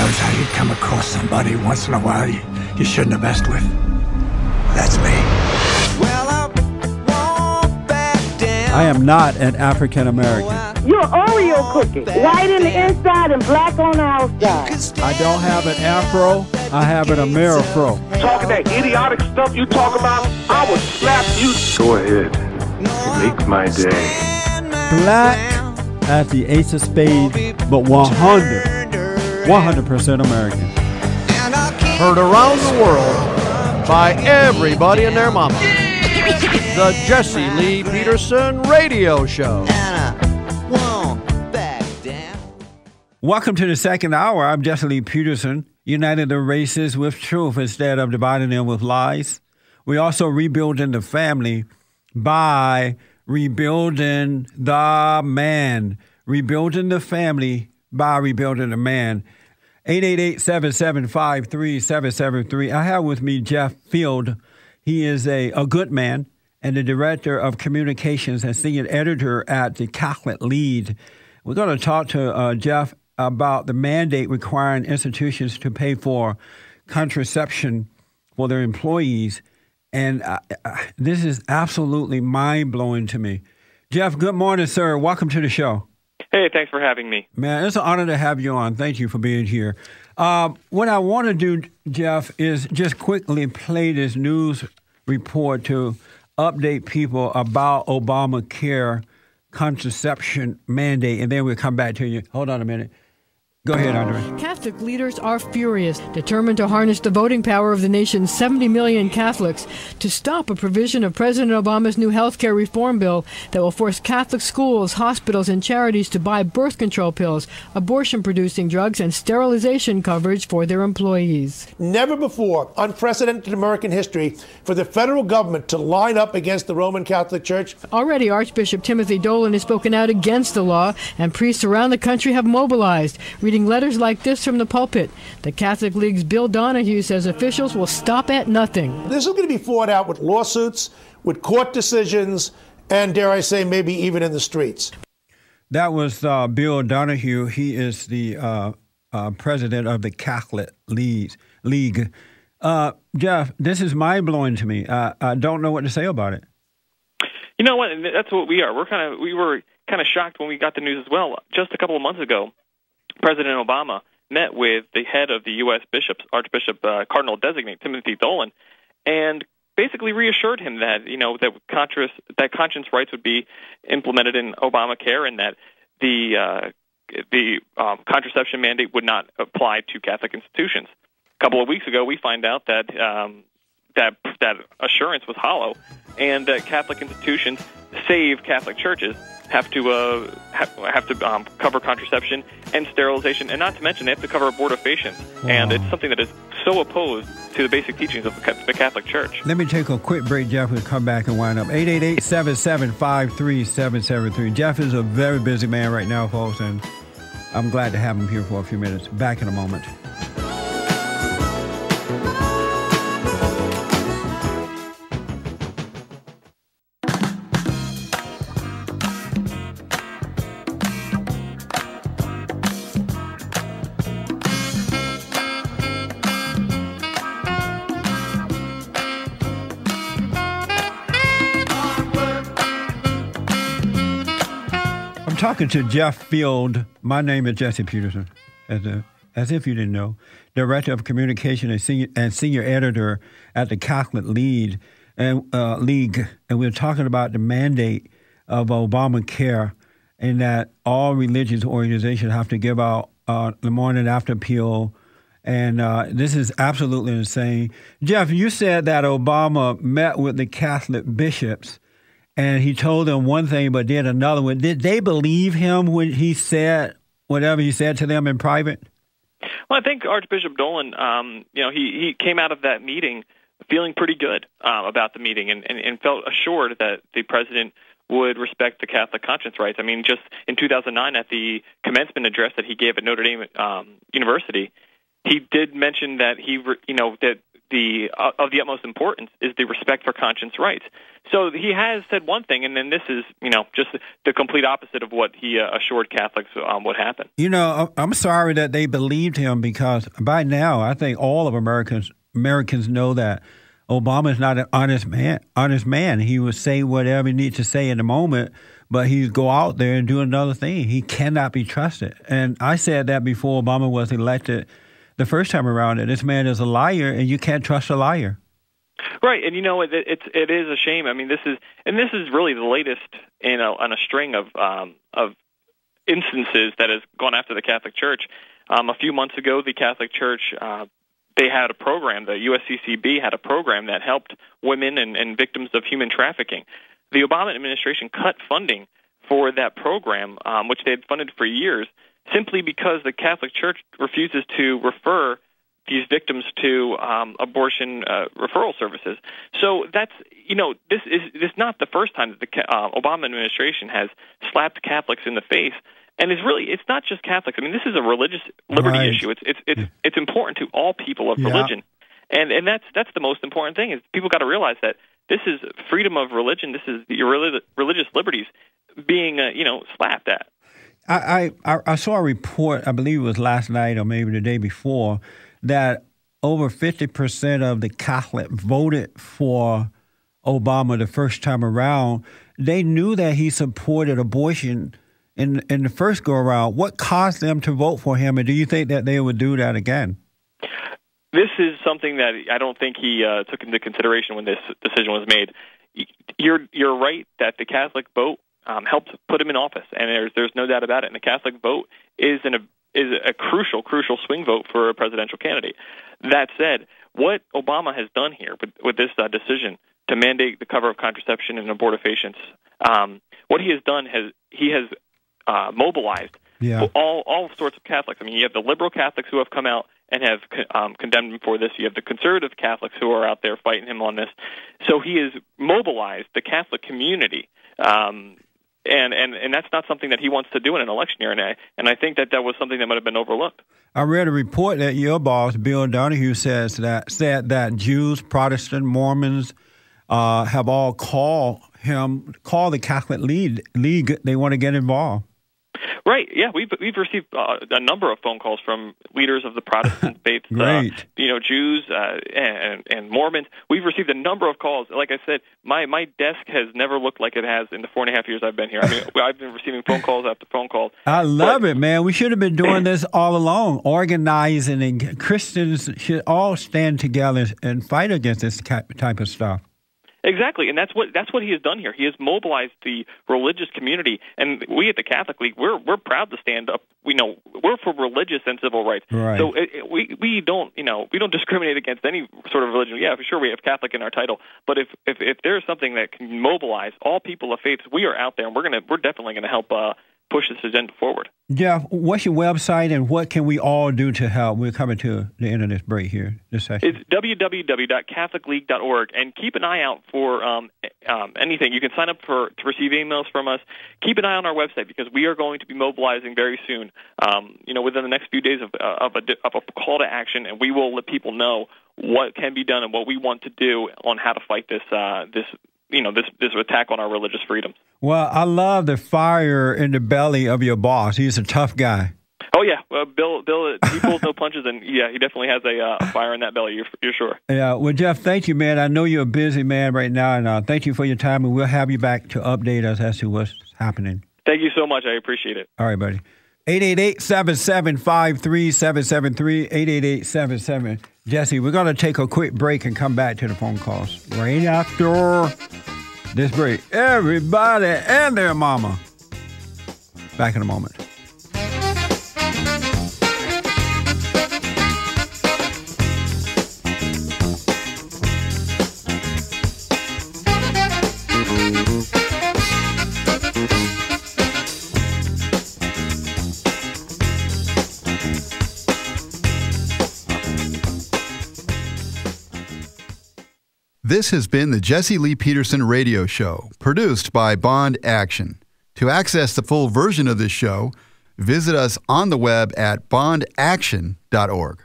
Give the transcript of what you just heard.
knows how you come across somebody once in a while you shouldn't have messed with. That's me. Well, I am not an African American. You're an Oreo cookie. White in the inside and black on the outside. I don't have an afro. I have an Amerifro. Talking that idiotic stuff you talk about, I will slap you. Go ahead. Make my day. Black as the ace of spades, but 100% American. Heard around the world by everybody and their mama. The Jesse Lee Peterson Radio Show. Welcome to the second hour. I'm Jesse Lee Peterson, uniting the races with truth instead of dividing them with lies. We also rebuilding the family by rebuilding the man. Rebuilding the family by rebuilding the man. 888-775-3773. I have with me Jeff Field. He is a good man and the director of communications and senior editor at the Catholic Lead. We're going to talk to Jeff about the mandate requiring institutions to pay for contraception for their employees. And this is absolutely mind-blowing to me. Jeff, good morning, sir. Welcome to the show. Hey, thanks for having me. Man, it's an honor to have you on. Thank you for being here. What I want to do, Jeff, is just quickly play this news report to update people about Obamacare contraception mandate, and then we'll come back to you. Hold on a minute. Go ahead, Andre. Catholic leaders are furious, determined to harness the voting power of the nation's 70 million Catholics to stop a provision of President Obama's new health care reform bill that will force Catholic schools, hospitals, and charities to buy birth control pills, abortion-producing drugs, and sterilization coverage for their employees. Never before, unprecedented in American history, for the federal government to line up against the Roman Catholic Church. Already, Archbishop Timothy Dolan has spoken out against the law, and priests around the country have mobilized, reading letters like this from the pulpit. The Catholic League's Bill Donahue says officials will stop at nothing. This is going to be fought out with lawsuits, with court decisions, and dare I say, maybe even in the streets. That was Bill Donahue. He is the president of the Catholic League. Jeff, this is mind-blowing to me. I don't know what to say about it. You know what? That's what we are. We were kind of shocked when we got the news as well. Just a couple of months ago, President Obama met with the head of the U.S. bishops, Archbishop Cardinal Designate Timothy Dolan, and basically reassured him that that conscience rights would be implemented in Obamacare, and that the contraception mandate would not apply to Catholic institutions. A couple of weeks ago, we find out that that assurance was hollow, and that Catholic institutions, save Catholic churches, have to cover contraception and sterilization, and not to mention they have to cover abortifacient. Wow. And it's something that is so opposed to the basic teachings of the Catholic Church. Let me take a quick break, Jeff. We'll come back and wind up. 888-775-3773. Jeff is a very busy man right now, folks, and I'm glad to have him here for a few minutes. Back in a moment. Talking to Jeff Field. My name is Jesse Peterson, as if you didn't know, Director of Communication and Senior Editor at the Catholic League, and we're talking about the mandate of Obamacare, and that all religious organizations have to give out the morning after pill, and this is absolutely insane. Jeff, you said that Obama met with the Catholic bishops, and he told them one thing but did another one. Did they believe him when he said whatever he said to them in private? Well, I think Archbishop Dolan, he came out of that meeting feeling pretty good about the meeting and felt assured that the president would respect the Catholic conscience rights. I mean, just in 2009 at the commencement address that he gave at Notre Dame University, he did mention that that of the utmost importance is the respect for conscience rights. So he has said one thing, and then this is, just the complete opposite of what he assured Catholics would happen. I'm sorry that they believed him, because by now I think all of Americans know that Obama is not an honest man. He would say whatever he needs to say in the moment, but he'd go out there and do another thing. He cannot be trusted. And I said that before Obama was elected the first time around, that this man is a liar, and you can't trust a liar. Right, and it is a shame. I mean, this is really the latest in a string of instances that has gone after the Catholic Church. A few months ago, the Catholic Church they had a program. The USCCB had a program that helped women and victims of human trafficking. The Obama administration cut funding for that program, which they had funded for years, simply because the Catholic Church refuses to refer these victims to abortion referral services. So that's, this is not the first time that the Obama administration has slapped Catholics in the face. And it's not just Catholics. I mean, this is a religious liberty issue. It's important to all people of religion. And that's the most important thing, is people got to realize that this is freedom of religion. This is your religious liberties being, slapped at. I saw a report, I believe it was last night or maybe the day before, that over 50% of the Catholics voted for Obama the first time around. They knew that he supported abortion in the first go-around. What caused them to vote for him, and do you think that they would do that again? This is something that I don't think he took into consideration when this decision was made. You're right that the Catholic vote helped put him in office, and there's no doubt about it. And the Catholic vote is a crucial swing vote for a presidential candidate. That said, what Obama has done here with this decision to mandate the cover of contraception and abortifacients, what he has done he has mobilized all sorts of Catholics. I mean, you have the liberal Catholics who have come out and have condemned him for this. You have the conservative Catholics who are out there fighting him on this. So he has mobilized the Catholic community. And that's not something that he wants to do in an election year, and I think that was something that might have been overlooked. I read a report that your boss, Bill Donahue, said that Jews, Protestant, Mormons have all called the Catholic League. They want to get involved. Right. Yeah, we've received a number of phone calls from leaders of the Protestant faith, Jews and Mormons. We've received a number of calls. Like I said, my desk has never looked like it has in the 4.5 years I've been here. I mean, I've been receiving phone calls after phone calls. I love it, man. We should have been doing this all along, organizing, and Christians should all stand together and fight against this type of stuff. Exactly, and that's what he has done here. He has mobilized the religious community, and we at the Catholic League, we're proud to stand up. We're for religious and civil rights. Right. So we don't discriminate against any sort of religion. Yeah, for sure, we have Catholic in our title, but if there's something that can mobilize all people of faith, we are out there, and we're definitely going to help push this agenda forward. Jeff, what's your website, and what can we all do to help? We're coming to the end of this break here, this session. It's www.catholicleague.org, and keep an eye out for anything. You can sign up to receive emails from us. Keep an eye on our website, because we are going to be mobilizing very soon, within the next few days of a call to action, and we will let people know what can be done and what we want to do on how to fight this attack on our religious freedoms. Well, I love the fire in the belly of your boss. He's a tough guy. Oh, yeah. Bill, he pulls no punches, and, yeah, he definitely has a fire in that belly, you're sure. Yeah. Well, Jeff, thank you, man. I know you're a busy man right now, and thank you for your time, and we'll have you back to update us as to what's happening. Thank you so much. I appreciate it. All right, buddy. 888-775-3773, 888-77. Jesse, we're going to take a quick break and come back to the phone calls right after this break. Everybody and their mama. Back in a moment. This has been the Jesse Lee Peterson Radio Show, produced by Bond Action. To access the full version of this show, visit us on the web at bondaction.org.